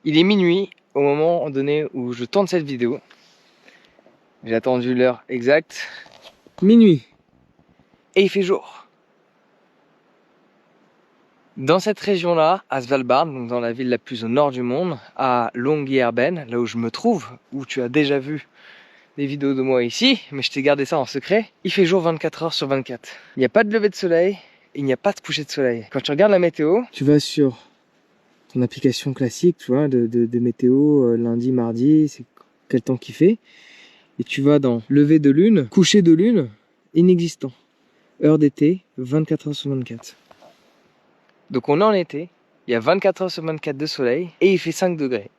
Il est minuit au moment donné où je tourne cette vidéo. J'ai attendu l'heure exacte. Minuit. Et il fait jour. Dans cette région-là, à Svalbard, donc dans la ville la plus au nord du monde, à Longyearbyen, là où je me trouve, où tu as déjà vu des vidéos de moi ici, mais je t'ai gardé ça en secret, il fait jour 24 heures sur 24. Il n'y a pas de lever de soleil, il n'y a pas de coucher de soleil. Quand tu regardes la météo, tu vas sur ton application classique, tu vois, de météo, lundi, mardi, c'est quel temps qu'il fait, et tu vas dans lever de lune, coucher de lune, inexistant. Heure d'été, 24 heures sur 24. Donc on est en été, il y a 24 heures sur 24 de soleil, et il fait 5 degrés.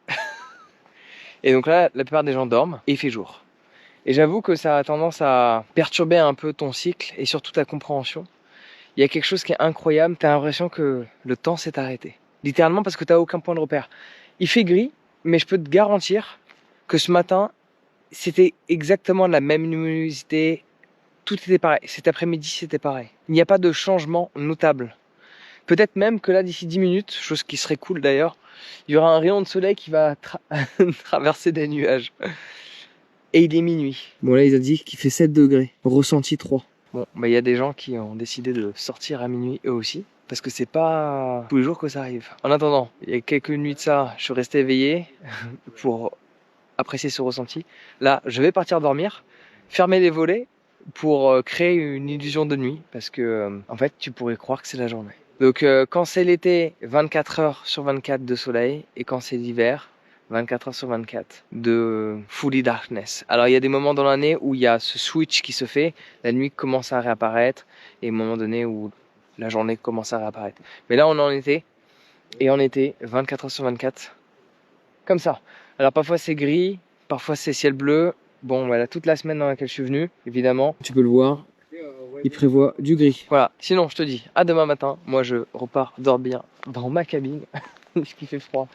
Et donc là, la plupart des gens dorment, et il fait jour. Et j'avoue que ça a tendance à perturber un peu ton cycle, et surtout ta compréhension. Il y a quelque chose qui est incroyable, tu as l'impression que le temps s'est arrêté. Littéralement parce que tu n'as aucun point de repère. Il fait gris, mais je peux te garantir que ce matin, c'était exactement la même luminosité, tout était pareil. Cet après-midi, c'était pareil. Il n'y a pas de changement notable. Peut-être même que là, d'ici 10 minutes, chose qui serait cool d'ailleurs, il y aura un rayon de soleil qui va traverser des nuages. Et il est minuit. Bon là, ils ont dit qu'il fait 7 degrés, ressenti 3. Bon, bah il y a des gens qui ont décidé de sortir à minuit eux aussi, parce que c'est pas tous les jours que ça arrive. En attendant, il y a quelques nuits de ça, je suis resté éveillé pour apprécier ce ressenti. Là, je vais partir dormir, fermer les volets pour créer une illusion de nuit, parce que en fait, tu pourrais croire que c'est la journée. Donc quand c'est l'été, 24 heures sur 24 de soleil, et quand c'est l'hiver, 24 heures sur 24 de fully darkness. Alors il y a des moments dans l'année où il y a ce switch qui se fait, la nuit commence à réapparaître, et un moment donné où la journée commence à réapparaître. Mais là on est en été, et en été, 24 heures sur 24, comme ça. Alors parfois c'est gris, parfois c'est ciel bleu. Bon voilà, toute la semaine dans laquelle je suis venu, évidemment, tu peux le voir, il prévoit du gris. Voilà, sinon je te dis à demain matin, moi je repars dormir dans ma cabine, parce qu'il fait froid.